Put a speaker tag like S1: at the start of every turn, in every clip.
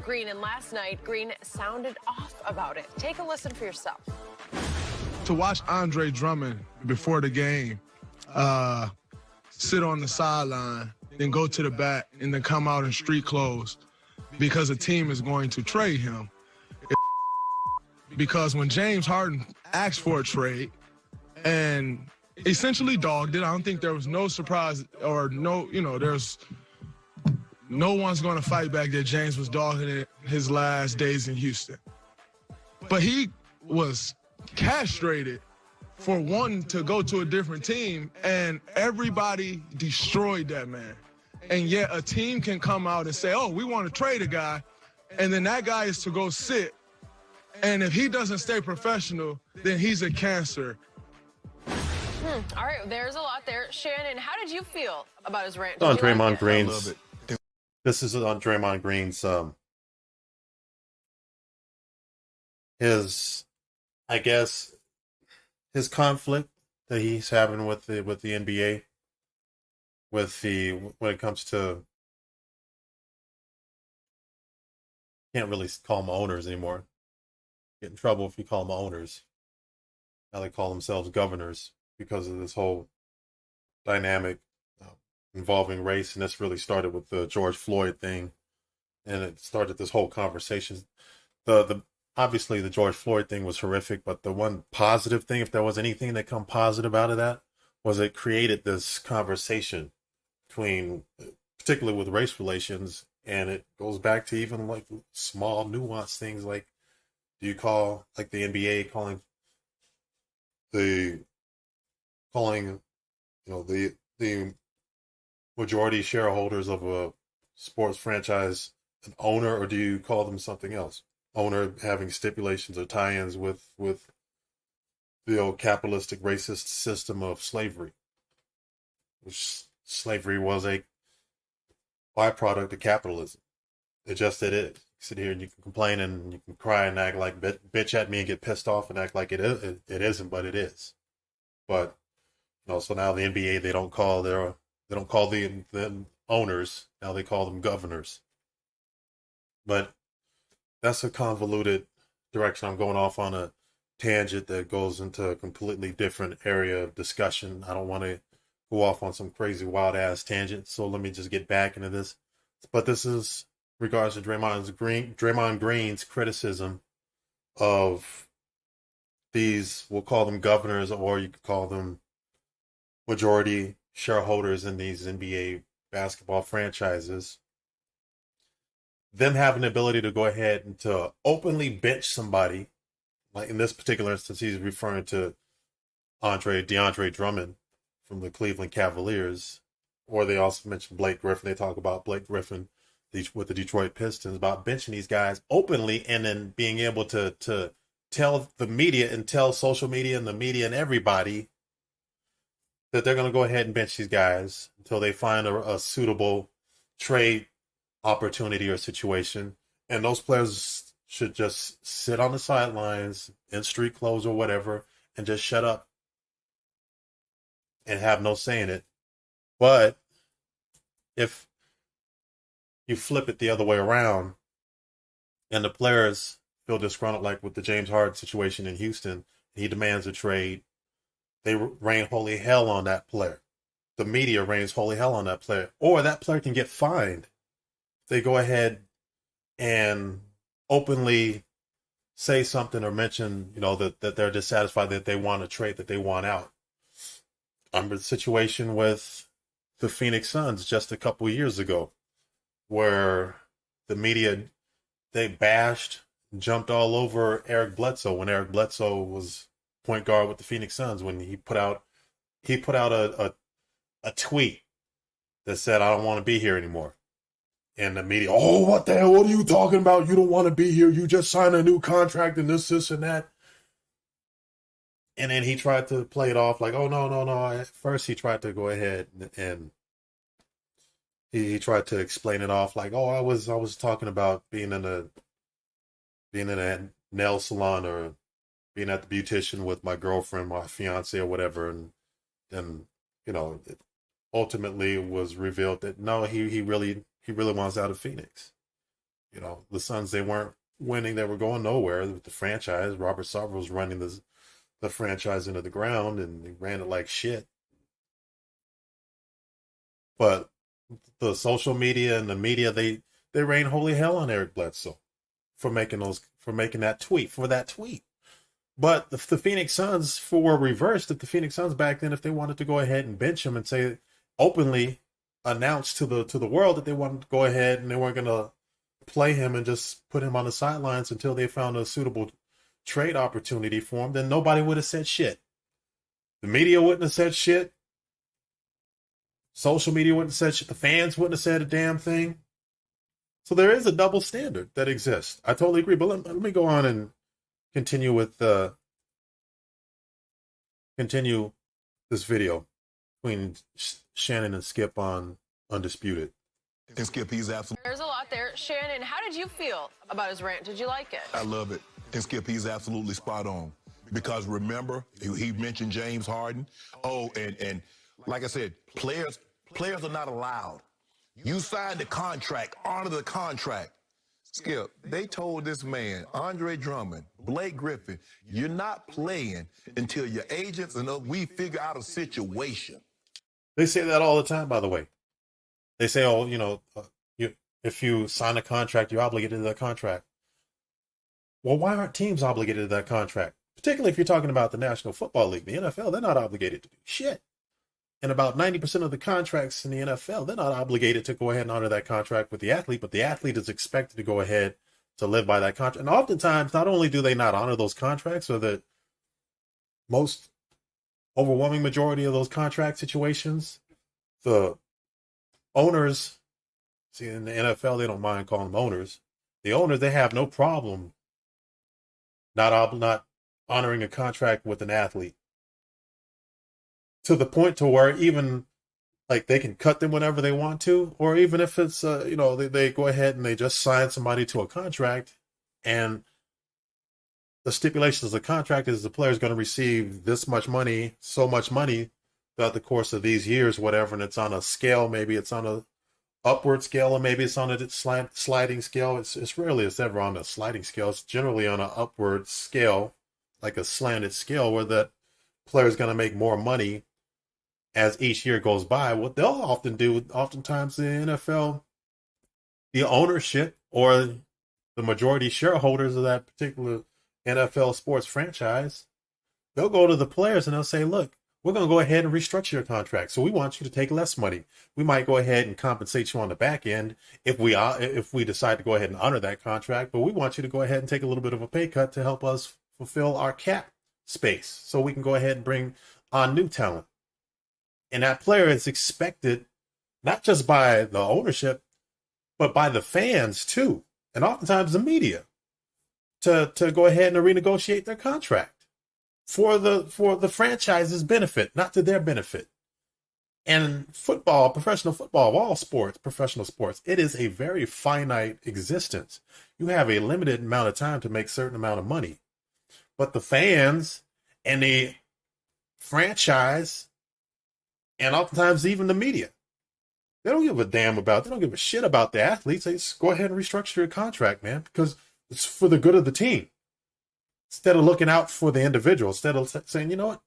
S1: Green, and last night, Green sounded off about it. Take a listen for yourself.
S2: To watch Andre Drummond before the game sit on the sideline, then go to the bat, and then come out in street clothes because a team is going to trade him. Because when James Harden asked for a trade and essentially dogged it, I don't think there was no surprise or there's no one's going to fight back that James was dogging it his last days in Houston. But he was castrated for wanting to go to a different team, and everybody destroyed that man. And yet a team can come out and say, oh, we want to trade a guy, and then that guy is to go sit. And if he doesn't stay professional, then he's a cancer.
S1: All right, there's a lot there. Shannon, how did you feel about his rant?
S3: On
S1: Did you like
S3: Draymond
S1: it?
S3: Green's. This is on Draymond Green's. I guess, his conflict that he's having with the NBA, when it comes to, can't really call them owners anymore. Get in trouble if you call them owners. Now they call themselves governors because of this whole dynamic involving race, and this really started with the George Floyd thing, and it started this whole conversation. The obviously the George Floyd thing was horrific, but the one positive thing, if there was anything that come positive out of that, was it created this conversation between, particularly with race relations, and it goes back to even like small nuanced things like, do you call, like the NBA calling the majority shareholders of a sports franchise an owner, or do you call them something else? Owner having stipulations or tie-ins with the old capitalistic racist system of slavery, which slavery was a byproduct of capitalism. It is. You sit here and you can complain and you can cry and act like bitch at me and get pissed off and act like it isn't, but it is. But so now the NBA, they don't call the owners, now they call them governors. But that's a convoluted direction. I'm going off on a tangent that goes into a completely different area of discussion. I don't want to go off on some crazy wild ass tangent, so let me just get back into this. But this is regards to Draymond Green's criticism of these, we'll call them governors, or you could call them majority shareholders in these NBA basketball franchises, them having the ability to go ahead and to openly bench somebody. Like in this particular instance, he's referring to DeAndre Drummond from the Cleveland Cavaliers, or they also mentioned Blake Griffin. They talk about Blake Griffin with the Detroit Pistons, about benching these guys openly, and then being able to tell the media and tell social media and the media and everybody that they're going to go ahead and bench these guys until they find a suitable trade opportunity or situation. And those players should just sit on the sidelines in street clothes or whatever and just shut up and have no say in it. But if you flip it the other way around and the players feel disgruntled, like with the James Harden situation in Houston, he demands a trade, they rain holy hell on that player. The media rains holy hell on that player. Or that player can get fined. They go ahead and openly say something or mention, that they're dissatisfied, that they want a trade, that they want out. I remember the situation with the Phoenix Suns just a couple of years ago, where the media, they bashed, jumped all over Eric Bledsoe when Eric Bledsoe was point guard with the Phoenix Suns, when he put out a tweet that said, I don't want to be here anymore. And the media, oh, what the hell? What are you talking about? You don't want to be here. You just signed a new contract and this and that. And then he tried to play it off like, oh, no. At first he tried to go ahead and he tried to explain it off like, oh, I was talking about being in a nail salon or being at the beautician with my girlfriend, my fiance or whatever. And it ultimately was revealed that no, he really wants out of Phoenix. You know, the Suns, they weren't winning. They were going nowhere with the franchise. Robert Sarver was running the franchise into the ground, and he ran it like shit. But the social media and the media, they rain holy hell on Eric Bledsoe for making that tweet. But the Phoenix Suns were reversed. If the Phoenix Suns back then, if they wanted to go ahead and bench him and say openly announce to the world that they wanted to go ahead and they weren't going to play him and just put him on the sidelines until they found a suitable trade opportunity for him, then nobody would have said shit. The media wouldn't have said shit. Social media wouldn't have said shit. The fans wouldn't have said a damn thing. So there is a double standard that exists. I totally agree. But let me go on and continue with continue this video between Shannon and Skip on Undisputed.
S4: And Skip, he's absolutely.
S1: There's a lot there. Shannon, how did you feel about his rant? Did you like it?
S4: I love it. And Skip, he's absolutely spot on. Because remember, he mentioned James Harden. Oh, and like I said, players are not allowed. You signed the contract, honor the contract. Skip, they told this man, Andre Drummond, Blake Griffin, you're not playing until your agents and we figure out a situation.
S3: They say that all the time, by the way. They say, oh, you know, if you sign a contract, you're obligated to that contract. Well, why aren't teams obligated to that contract? Particularly if you're talking about the National Football League. The NFL, they're not obligated to do shit. And about 90% of the contracts in the NFL, they're not obligated to go ahead and honor that contract with the athlete, but the athlete is expected to go ahead to live by that contract. And oftentimes, not only do they not honor those contracts, or the most overwhelming majority of those contract situations, the owners, see, in the NFL, they don't mind calling them owners. The owners, they have no problem not honoring a contract with an athlete, to the point to where even like they can cut them whenever they want to, or even if it's they go ahead and they just sign somebody to a contract, and the stipulations of the contract is the player is going to receive this much money, so much money throughout the course of these years, whatever, and it's on a scale. Maybe it's on a upward scale, or maybe it's on a sliding scale. It's rarely it's ever on a sliding scale. It's generally on an upward scale, like a slanted scale, where that player is going to make more money as each year goes by. What they'll often do, oftentimes the NFL, the ownership or the majority shareholders of that particular NFL sports franchise, they'll go to the players and they'll say, look, we're going to go ahead and restructure your contract. So we want you to take less money. We might go ahead and compensate you on the back end if we decide to go ahead and honor that contract, but we want you to go ahead and take a little bit of a pay cut to help us fulfill our cap space so we can go ahead and bring on new talent. And that player is expected, not just by the ownership, but by the fans too, and oftentimes the media, to go ahead and renegotiate their contract for the franchise's benefit, not to their benefit. And football, professional football, all sports, professional sports, it is a very finite existence. You have a limited amount of time to make a certain amount of money. But the fans and the franchise, and oftentimes even the media, they don't give a shit about the athletes. They just go ahead and restructure your contract, man, because it's for the good of the team. Instead of looking out for the individual, instead of saying, you know what,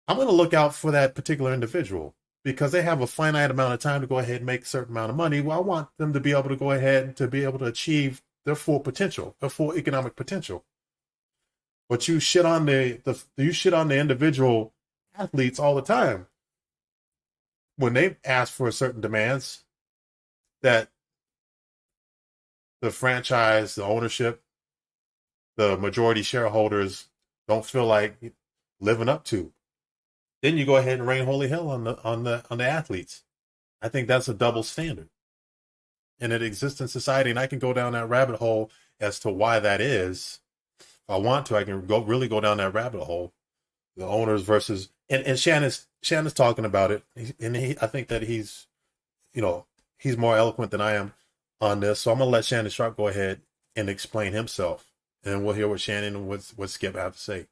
S3: I'm going to look out for that particular individual because they have a finite amount of time to go ahead and make a certain amount of money. Well, I want them to be able to go ahead and to be able to achieve their full potential, their full economic potential. But you shit on the individual athletes all the time when they ask for certain demands that the franchise, the ownership, the majority shareholders don't feel like living up to. Then you go ahead and rain holy hell on the athletes. I think that's a double standard, and it exists in society. And I can go down that rabbit hole as to why that is. If I want to, I can really go down that rabbit hole. The owners versus and Shannon's talking about it, and I think that he's more eloquent than I am on this. So I'm gonna let Shannon Sharp go ahead and explain himself, and we'll hear what Shannon and what Skip have to say.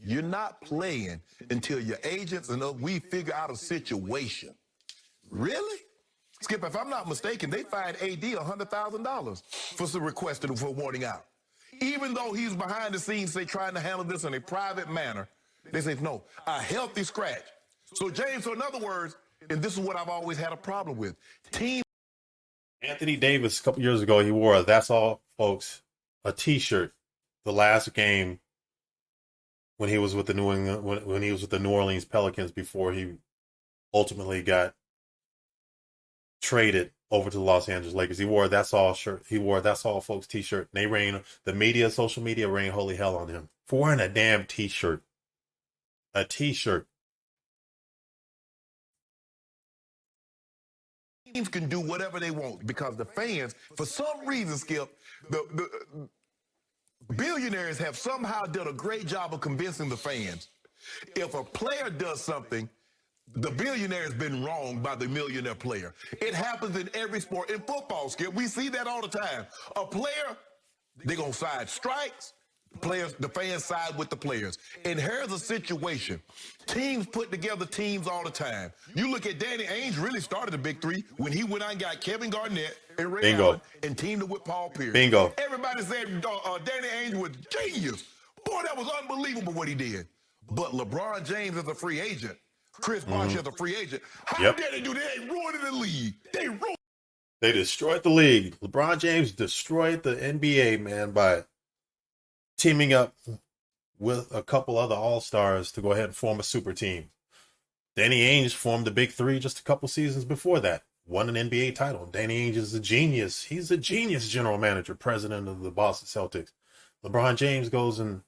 S4: You're not playing until your agents and we figure out a situation. Really? Skip, if I'm not mistaken, they fined AD $100,000 for some requested for warning out. Even though he's behind the scenes, say, trying to handle this in a private manner, they say, no, a healthy scratch. So, James, so in other words, and this is what I've always had a problem with, teams.
S3: Anthony Davis, a couple years ago, he wore a "That's All, Folks" a T-shirt. The last game when he was with the when he was with the New Orleans Pelicans before he ultimately got traded over to the Los Angeles Lakers. He wore a "That's All" shirt. He wore a "That's All, Folks" T-shirt. And they rained, the media, social media rained holy hell on him for wearing a damn T-shirt. A T-shirt.
S4: Teams can do whatever they want because the fans, for some reason, Skip, the billionaires have somehow done a great job of convincing the fans. If a player does something, the billionaire has been wronged by the millionaire player. It happens in every sport. In football, Skip, we see that all the time. A player, they're going to side strikes. Players, the fans side with the players. And here's a situation. Teams put together teams all the time. You look at Danny Ainge really started the big three when he went out and got Kevin Garnett and Ray
S3: Bingo.
S4: Allen and teamed up with Paul Pierce.
S3: Bingo.
S4: Everybody said Danny Ainge was genius. Boy, that was unbelievable what he did. But LeBron James is a free agent. Chris Bosh is a free agent. How dare they do that? They ruined the league.
S3: They destroyed the league. LeBron James destroyed the NBA, man, by teaming up with a couple other all-stars to go ahead and form a super team. Danny Ainge formed the Big Three just a couple seasons before that. Won an NBA title. Danny Ainge is a genius. He's a genius general manager, president of the Boston Celtics. LeBron James goes and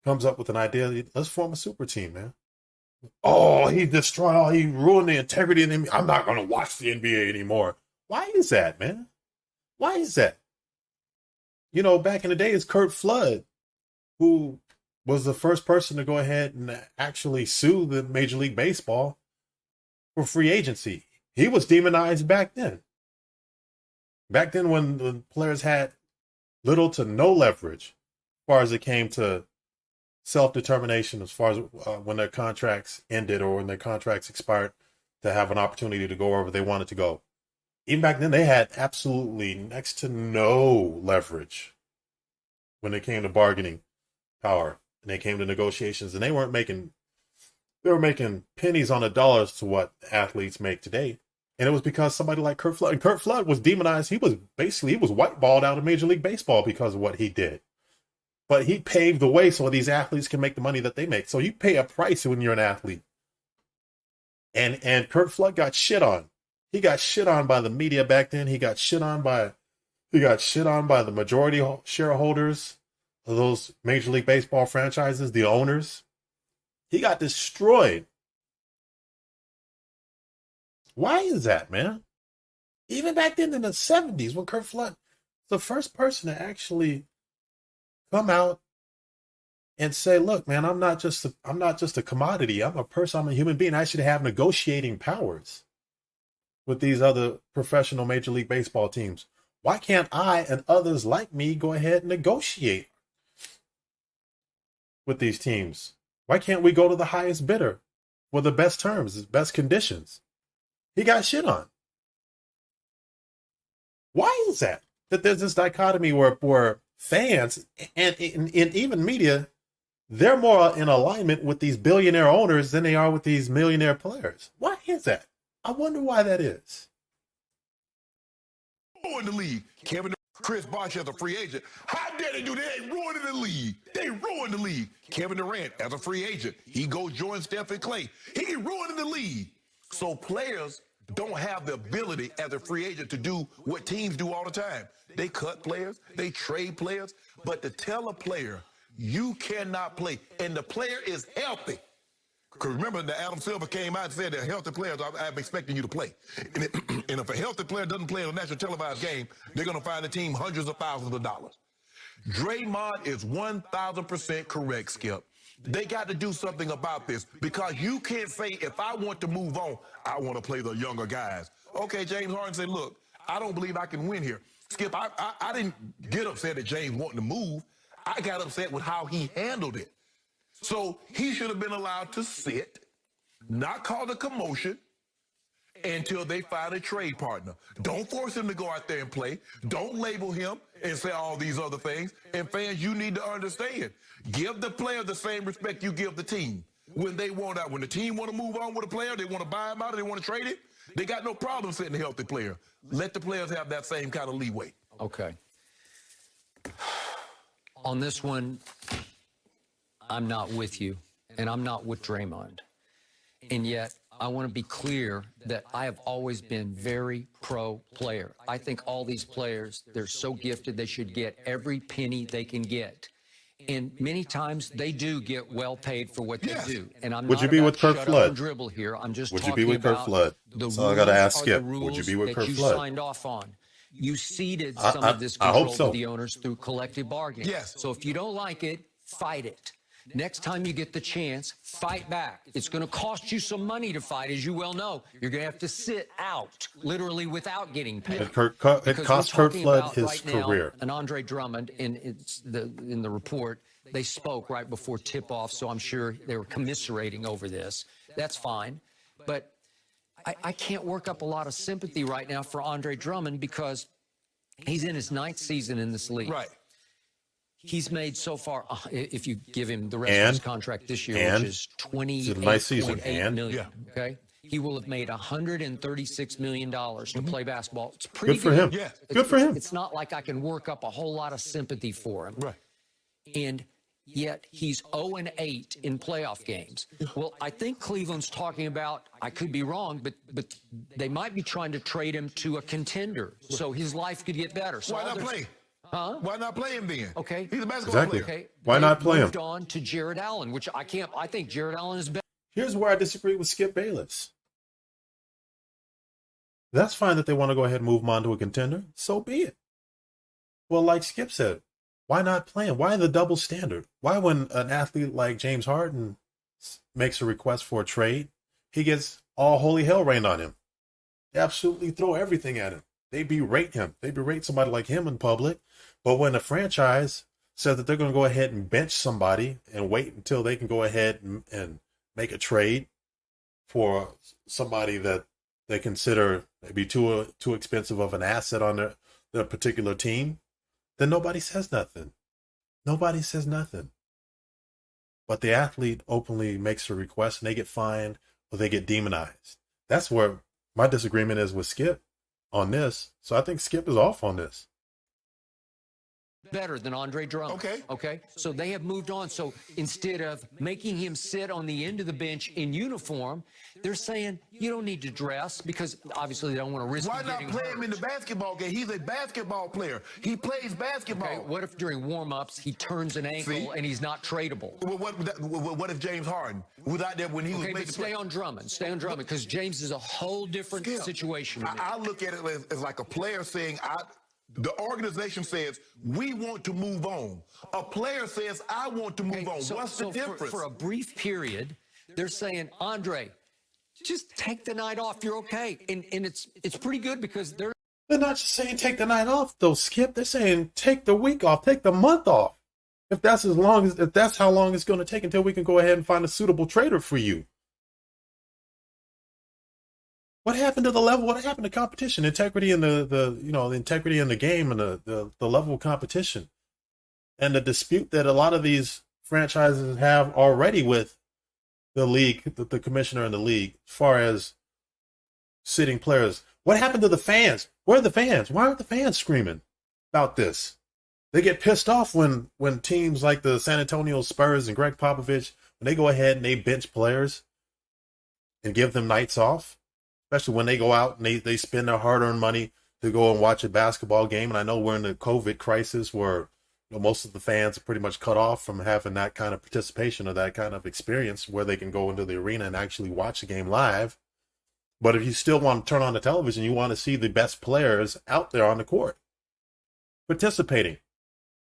S3: comes up with an idea. Let's form a super team, man. Oh, he destroyed, he ruined the integrity of the NBA. I'm not going to watch the NBA anymore. Why is that, man? Why is that? You know, back in the day, it's Kurt Flood, who was the first person to go ahead and actually sue the Major League Baseball for free agency. He was demonized back then. Back then when the players had little to no leverage as far as it came to self-determination, as far as when their contracts ended or when their contracts expired, to have an opportunity to go wherever they wanted to go. Even back then, they had absolutely next to no leverage when it came to bargaining power and they came to negotiations, and they were making pennies on the dollars to what athletes make today. And it was because somebody like Kurt Flood, and Kurt Flood was demonized. He was whiteballed out of Major League Baseball because of what he did. But he paved the way so these athletes can make the money that they make. So you pay a price when you're an athlete. And Kurt Flood got shit on. He got shit on by the media back then. He got shit on by the majority shareholders of those Major League Baseball franchises, the owners. He got destroyed. Why is that, man? Even back then in the 70s, when Kurt Flood was the first person to actually come out and say, look, man, I'm not just a commodity. I'm a person, I'm a human being. I should have negotiating powers with these other professional Major League Baseball teams. Why can't I and others like me go ahead and negotiate with these teams? Why can't we go to the highest bidder with the best terms, the best conditions? He got shit on. Why is that? That there's this dichotomy where fans and even media, they're more in alignment with these billionaire owners than they are with these millionaire players. Why is that? I wonder why that is.
S4: In the league, Chris Bosh as a free agent. How dare they do that? They ruined the league. They ruined the league. Kevin Durant as a free agent. He goes join Stephen Clay. He ruined the league. So players don't have the ability as a free agent to do what teams do all the time. They cut players, they trade players, but to tell a player, you cannot play, and the player is healthy. Because remember, that Adam Silver came out and said that healthy players, I'm expecting you to play. And if a healthy player doesn't play in a national televised game, they're going to find the team hundreds of thousands of dollars. Draymond is 1,000% correct, Skip. They got to do something about this, because you can't say, if I want to move on, I want to play the younger guys. Okay, James Harden said, look, I don't believe I can win here. Skip, I didn't get upset at James wanting to move. I got upset with how he handled it. So he should have been allowed to sit, not cause a commotion, until they find a trade partner. Don't force him to go out there and play. Don't label him and say all these other things. And fans, you need to understand. Give the player the same respect you give the team. When they want out, when the team want to move on with a player, they want to buy him out or they want to trade it, they got no problem sitting a healthy player. Let the players have that same kind of leeway.
S5: Okay. On this one, I'm not with you, and I'm not with Draymond. And yet, I want to be clear that I have always been very pro-player. I think all these players, they're so gifted, they should get every penny they can get. And many times, they do get well paid for what they do. And I'm
S3: Would
S5: not
S3: you be
S5: about
S3: with Kirk
S5: shut
S3: Flood?
S5: up and dribble here. I'm just
S3: Would you
S5: talking
S3: be with Kirk
S5: about
S3: Flood?
S5: the
S3: So I got to
S5: rules
S3: ask
S5: are the
S3: Skip. Would you be
S5: rules
S3: with
S5: that
S3: Kirk
S5: you
S3: Flood?
S5: signed off on. You ceded
S3: I-
S5: some
S3: I-
S5: of this
S3: I hope
S5: control
S3: so.
S5: to the owners through collective bargaining.
S4: Yes.
S5: So if you don't like it, fight it. Next time you get the chance, fight back. It's going to cost you some money to fight, as you well know. You're going to have to sit out, literally without getting paid.
S3: It
S5: Because
S3: cost
S5: we're
S3: Kirk
S5: talking
S3: Flood
S5: about
S3: his
S5: right now
S3: career.
S5: an Andre Drummond, and in the report, they spoke right before tip-off, so I'm sure they were commiserating over this. That's fine. But I can't work up a lot of sympathy right now for Andre Drummond because he's in his 9th season in this league.
S4: Right.
S5: He's made so far, if you give him the rest of his contract this year, which is
S3: It's a nice season.
S5: $28.8 million, okay? He will have made $136 million to play basketball. It's pretty
S3: Good for him.
S4: Yeah.
S3: Good for him.
S5: It's not like I can work up a whole lot of sympathy for him.
S4: Right.
S5: And yet he's 0-8 in playoff games. Well, I think Cleveland's talking about, I could be wrong, but they might be trying to trade him to a contender so his life could get better. So
S4: Why not play?
S5: Huh?
S4: Why not play him then?
S5: Okay.
S4: He's a basketball
S3: Exactly.
S4: player.
S5: Okay.
S3: Why
S5: They
S3: not play him?
S5: moved on to Jared Allen, which I think Jared Allen is better.
S3: Here's where I disagree with Skip Bayless. That's fine that they want to go ahead and move him on to a contender. So be it. Well, like Skip said, why not play him? Why the double standard? Why when an athlete like James Harden makes a request for a trade, he gets all holy hell rained on him? They absolutely throw everything at him. They berate him. They berate somebody like him in public. But when a franchise says that they're going to go ahead and bench somebody and wait until they can go ahead and make a trade for somebody that they consider maybe too expensive of an asset on their particular team, then nobody says nothing. Nobody says nothing. But the athlete openly makes a request and they get fined or they get demonized. That's where my disagreement is with Skip on this. So I think Skip is off on this.
S5: Better than Andre Drummond. Okay. So they have moved on. So instead of making him sit on the end of the bench in uniform, they're saying you don't need to dress because obviously they don't want to risk
S4: Why not
S5: getting
S4: play
S5: hurt.
S4: him in the basketball game? He's a basketball player. He plays basketball.
S5: Okay, what if during warm-ups he turns an ankle
S4: See?
S5: and he's not tradable?
S4: Well, what if James Harden was out there when he was
S5: Okay,
S4: making
S5: but stay on Drummond. Stay on Drummond because James is a whole different
S4: Skip,
S5: situation.
S4: I look at it as like a player saying, the organization says, we want to move on. A player says, I want to move on. What's the difference?
S5: For a brief period, they're saying, Andre, just take the night off. You're okay. And it's pretty good because they're
S3: not just saying take the night off, though, Skip. They're saying take the week off, take the month off. If that's how long it's going to take until we can go ahead and find a suitable trader for you. What happened to the level? What happened to competition, integrity in the integrity in the game and the level of competition, and the dispute that a lot of these franchises have already with the league, the commissioner and the league, as far as sitting players. What happened to the fans? Where are the fans? Why aren't the fans screaming about this? They get pissed off when teams like the San Antonio Spurs and Greg Popovich, when they go ahead and they bench players and give them nights off. Especially when they go out and they spend their hard-earned money to go and watch a basketball game. And I know we're in the COVID crisis where most of the fans are pretty much cut off from having that kind of participation or that kind of experience where they can go into the arena and actually watch the game live. But if you still want to turn on the television, you want to see the best players out there on the court participating.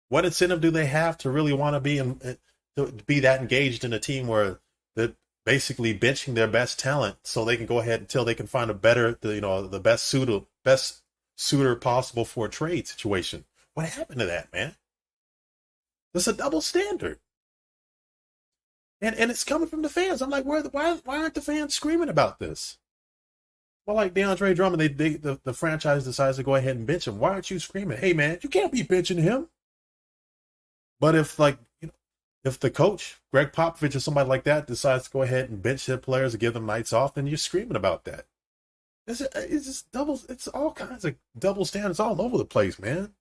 S3: What incentive do they have to really want to be that engaged in a team where that basically benching their best talent so they can go ahead until they can find the best suitor possible for a trade situation? What happened to that, man? There's a double standard. And it's coming from the fans. I'm like, why aren't the fans screaming about this? Well, like DeAndre Drummond, the franchise decides to go ahead and bench him. Why aren't you screaming, "Hey, man, you can't be benching him"? But if if the coach, Greg Popovich or somebody like that, decides to go ahead and bench their players and give them nights off, then you're screaming about that. It's just double. It's all kinds of double standards all over the place, man.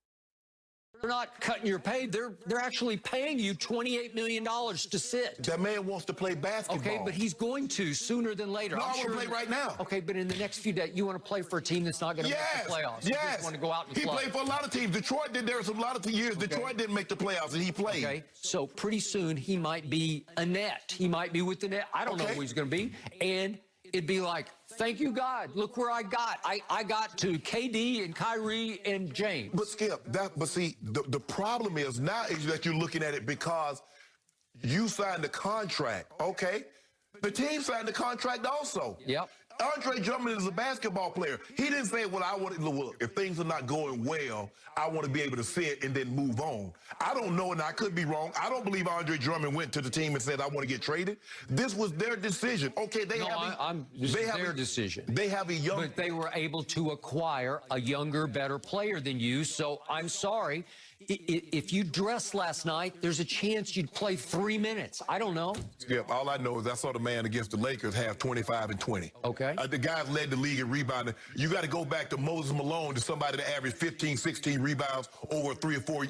S5: They're not cutting your pay. They're actually paying you $28 million to sit.
S4: That man wants to play basketball.
S5: Okay, but he's going to sooner than later.
S4: No,
S5: I'm
S4: I want to play right now.
S5: Okay, but in the next few days, you want to play for a team that's not going to make the playoffs. You just want to go out and
S4: he
S5: play.
S4: Played for a lot of teams. Detroit did. There was a lot of years Detroit didn't make the playoffs, and he played.
S5: Okay, so pretty soon he might be a net. He might be with the net. I don't know who he's going to be. And it'd be like, thank you, God. Look where I got. I got to KD and Kyrie and James.
S4: But Skip, but see, the problem is now is that you're looking at it because you signed the contract. Okay, the team signed the contract also.
S5: Yep.
S4: Andre Drummond is a basketball player. He didn't say, well, if things are not going well, I want to be able to sit and then move on. I don't know, and I could be wrong. I don't believe Andre Drummond went to the team and said, I want to get traded. This was their decision. Okay, this is their decision. They have a young...
S5: But they were able to acquire a younger, better player than you, so I'm sorry. If you dressed last night, there's a chance you'd play 3 minutes. I don't know.
S4: Skip, all I know is I saw the man against the Lakers have 25 and 20.
S5: Okay.
S4: The guys led the league in rebounding. You got to go back to Moses Malone, to somebody that averaged 15, 16 rebounds over 3 or 4.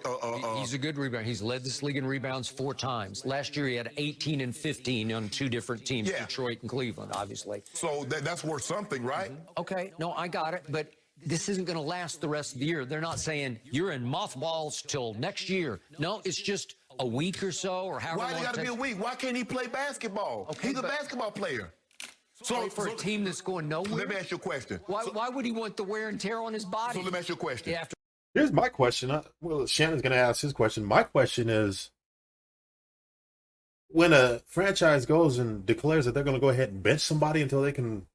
S5: He's a good rebounder. He's led this league in rebounds 4 times. Last year he had 18 and 15 on 2 different teams, Detroit and Cleveland, obviously.
S4: So that's worth something, right?
S5: Okay, no, I got it, but this isn't going to last the rest of the year. They're not saying you're in mothballs till next year. No, it's just a week or so or however long.
S4: Why it got to be a week? Why can't he play basketball?
S5: Okay,
S4: he's a basketball player.
S5: So for a team that's going nowhere?
S4: Let me ask you a question.
S5: Why would he want the wear and tear on his body?
S4: So let me ask you a question.
S5: Yeah,
S3: Here's my question. Well, Shannon's going to ask his question. My question is, when a franchise goes and declares that they're going to go ahead and bench somebody until they can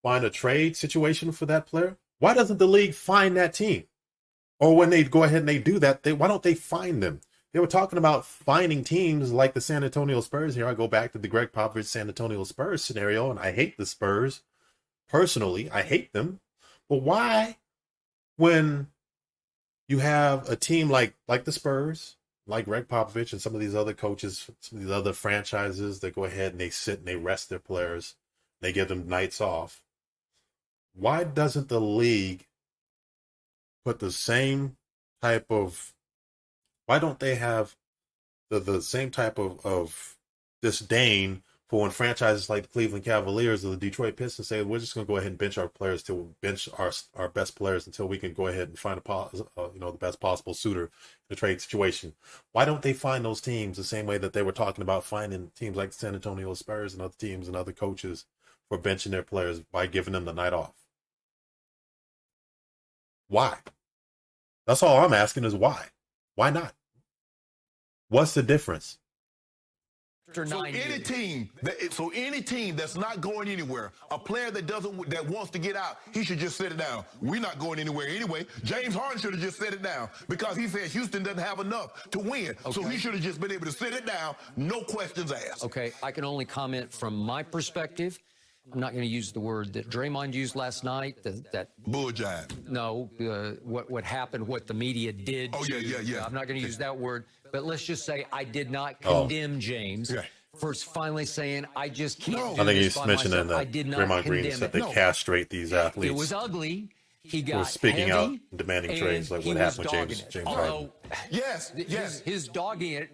S3: find a trade situation for that player, why doesn't the league find that team? Or when they go ahead and they do that, why don't they find them? They were talking about finding teams like the San Antonio Spurs. Here I go back to the Greg Popovich San Antonio Spurs scenario, and I hate the Spurs. Personally, I hate them. But why, when you have a team like the Spurs, like Greg Popovich and some of these other coaches, some of these other franchises that go ahead and they sit and they rest their players, they give them nights off, why doesn't the league put the same type of, why don't they have the same type of disdain for when franchises like the Cleveland Cavaliers or the Detroit Pistons say, we're just going to go ahead and bench our players till we bench our best players until we can go ahead and find the best possible suitor in the trade situation? Why don't they find those teams the same way that they were talking about finding teams like the San Antonio Spurs and other teams and other coaches for benching their players by giving them the night off? Why? That's all I'm asking is why. Why not? What's the difference?
S4: So any team that's not going anywhere, a player that wants to get out, he should just sit it down. We're not going anywhere anyway. James Harden should have just set it down because he said Houston doesn't have enough to win. Okay. So he should have just been able to sit it down, no questions asked.
S5: Okay, I can only comment from my perspective. I'm not going to use the word that Draymond used last night. That
S4: bull jive.
S5: No, what happened, what the media did.
S4: Oh, yeah.
S5: I'm not going to use that word, but let's just say I did not condemn James for finally saying I just can't.
S3: I think he's mentioning that Draymond Green said they castrate these athletes.
S5: It was ugly. He got
S3: speaking
S5: heavy,
S3: out, demanding trades, like what happened with James Harden.
S4: Yes.
S5: His dogging it.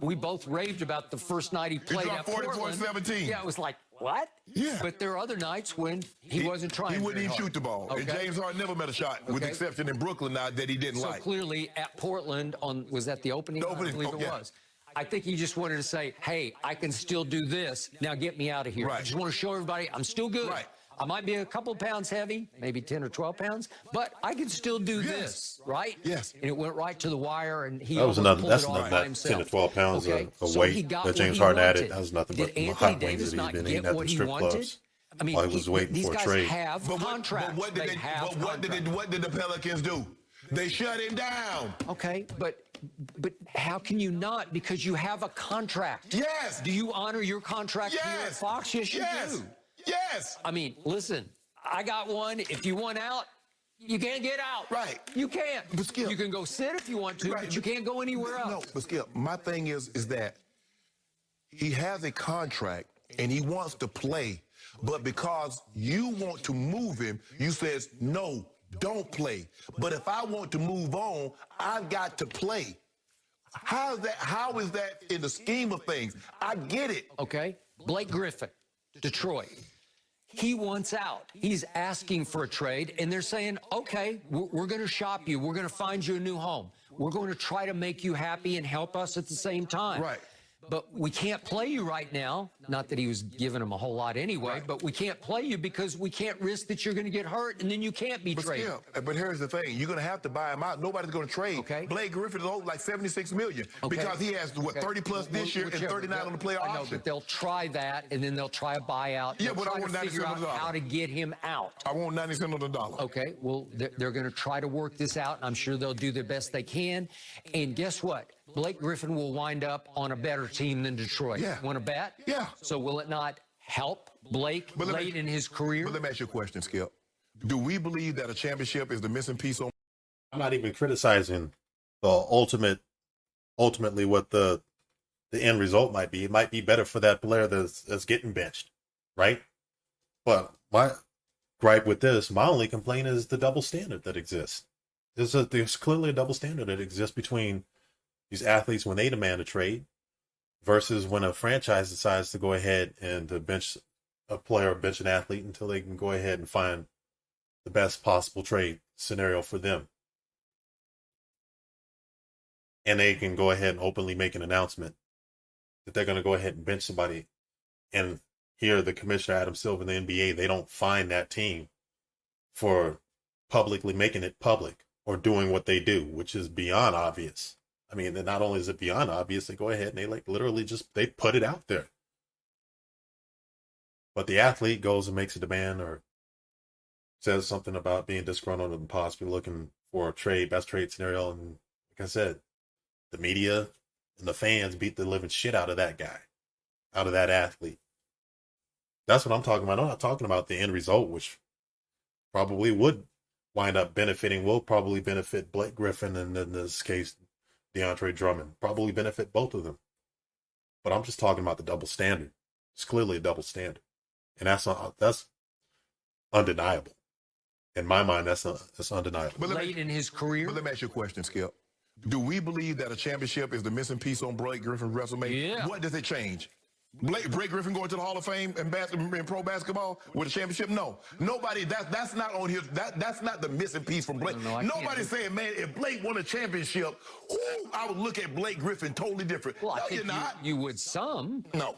S5: We both raved about the first night he played at Portland.
S4: 44-17.
S5: Yeah, it was like, what?
S4: Yeah.
S5: But there are other nights when he wasn't trying.
S4: He wouldn't even shoot the ball. Okay. And James Harden never met a shot, with the exception in Brooklyn now that he didn't like.
S5: So clearly at Portland, was that the opening? I believe it was. I think he just wanted to say, hey, I can still do this. Now get me out of here. I just want to show everybody I'm still good.
S4: Right.
S5: I might be a couple pounds heavy, maybe 10 or 12 pounds, but I can still do this, right?
S4: Yes.
S5: And it went right to the wire, and he
S3: that's another 10
S5: to
S3: 12 pounds of weight that James Harden added. That was nothing but the hot wings that he'd been eating at the strip clubs.
S5: I mean,
S3: while he was waiting for a trade.
S5: Have contracts.
S4: What did the Pelicans do? They shut him down.
S5: Okay, but how can you not? Because you have a contract.
S4: Yes.
S5: Do you honor your contract here at Fox? Yes, you do.
S4: Yes.
S5: I mean, listen, I got one. If you want out, you can't get out.
S4: Right.
S5: You can't.
S4: But Skip,
S5: you can go sit if you want to,
S4: right,
S5: but you can't go anywhere else.
S4: No, but Skip, my thing is that he has a contract and he wants to play, but because you want to move him, you says, no, don't play. But if I want to move on, I've got to play. How is that in the scheme of things? I get it.
S5: Okay. Blake Griffin, Detroit. He wants out. He's asking for a trade, and they're saying, okay, we're going to shop you. We're going to find you a new home. We're going to try to make you happy and help us at the same time.
S4: Right.
S5: But we can't play you right now. Not that he was giving him a whole lot anyway,
S4: Right.
S5: but we can't play you because we can't risk that you're going to get hurt, and then you can't be traded.
S4: But here's the thing. You're going to have to buy him out. Nobody's going to trade.
S5: Okay.
S4: Blake Griffin is owed like $76 million
S5: Okay.
S4: because he has, what,
S5: Okay.
S4: 30 plus this year and
S5: Whichever.
S4: 39 on the player
S5: I know,
S4: option.
S5: but they'll try that, and then they'll try a buyout.
S4: Yeah,
S5: They'll
S4: but I
S5: try
S4: want
S5: to
S4: 90
S5: figure
S4: cents
S5: out
S4: on the dollar.
S5: how to get him out.
S4: I want 90 cents on the dollar.
S5: Okay, well, they're going to try to work this out, and I'm sure they'll do the best they can. And guess what? Blake Griffin will wind up on a better team than Detroit.
S4: Yeah.
S5: Want to bet?
S4: Yeah.
S5: So will it not help Blake
S4: But let me-
S5: late in his career?
S4: But let me ask you a question, Skip. Do we believe that a championship is the missing piece on?
S3: I'm not even criticizing the ultimately what the end result might be. It might be better for that player that's getting benched, right? But my gripe with this, my only complaint is the double standard that exists. There's clearly a double standard that exists between these athletes when they demand a trade versus when a franchise decides to go ahead and to bench a player or bench an athlete until they can go ahead and find the best possible trade scenario for them. And they can go ahead and openly make an announcement that they're going to go ahead and bench somebody. And here, the commissioner, Adam Silver, in the NBA, they don't find that team for publicly making it public or doing what they do, which is beyond obvious. I mean, then not only is it beyond obvious, they go ahead and they literally just, they put it out there. But the athlete goes and makes a demand or says something about being disgruntled and possibly looking for a trade, best trade scenario. And like I said, the media and the fans beat the living shit out of that guy, out of that athlete. That's what I'm talking about. I'm not talking about the end result, which probably would wind up will probably benefit Blake Griffin and in this case, DeAndre Drummond. Probably benefit both of them. But I'm just talking about the double standard. It's clearly a double standard. And that's undeniable. In my mind, that's undeniable.
S4: But
S5: Late in his career?
S4: But let me ask you a question, Skip. Do we believe that a championship is the missing piece on Blake Griffin's resume?
S5: Yeah.
S4: What does it change? Blake Griffin going to the Hall of Fame in pro basketball with a championship? No. Nobody, that's not on his, that's not the missing piece from Blake.
S5: No,
S4: Nobody's saying, man, if Blake won a championship, I would look at Blake Griffin totally different.
S5: Well,
S4: no,
S5: I think
S4: you're not.
S5: you would some.
S4: No.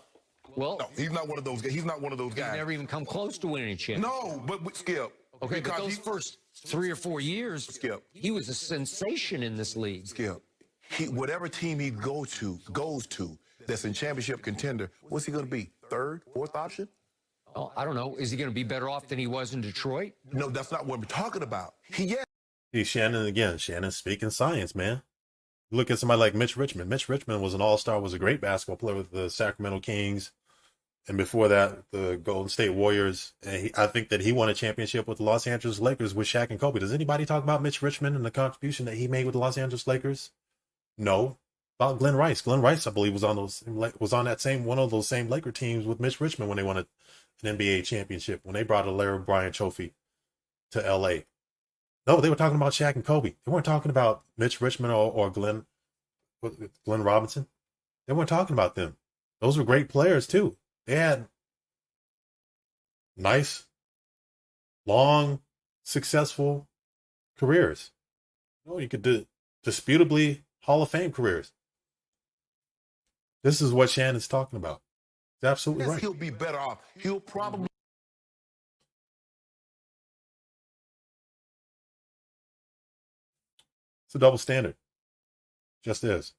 S5: Well,
S4: No, he's not one of those guys. He's not one of those
S5: he's
S4: guys.
S5: never even come close to winning a championship.
S4: No, but Skip.
S5: Okay, but
S4: because
S5: those first 3 or 4 years,
S4: Skip.
S5: he was a sensation in this league.
S4: Skip. Whatever team he goes to that's in championship contender, what's he going to be? Third, fourth option?
S5: Well, I don't know. Is he going to be better off than he was in Detroit?
S4: No, that's not what we're talking about.
S3: See, Shannon's speaking science, man. Look at somebody like Mitch Richmond. Mitch Richmond was an all-star, was a great basketball player with the Sacramento Kings. And before that, the Golden State Warriors. And I think that he won a championship with the Los Angeles Lakers with Shaq and Kobe. Does anybody talk about Mitch Richmond and the contribution that he made with the Los Angeles Lakers? No. About Glenn Rice. Glenn Rice, I believe, was on that same one of those same Laker teams with Mitch Richmond when they won an NBA championship, when they brought a Larry Bryant trophy to LA. No, they were talking about Shaq and Kobe. They weren't talking about Mitch Richmond or Glenn Robinson. They weren't talking about them. Those were great players too. They had nice, long, successful careers. You could disputably Hall of Fame careers. This is what Shannon's talking about. He's absolutely right.
S4: He'll be better off. He'll probably.
S3: It's a double standard. Just is.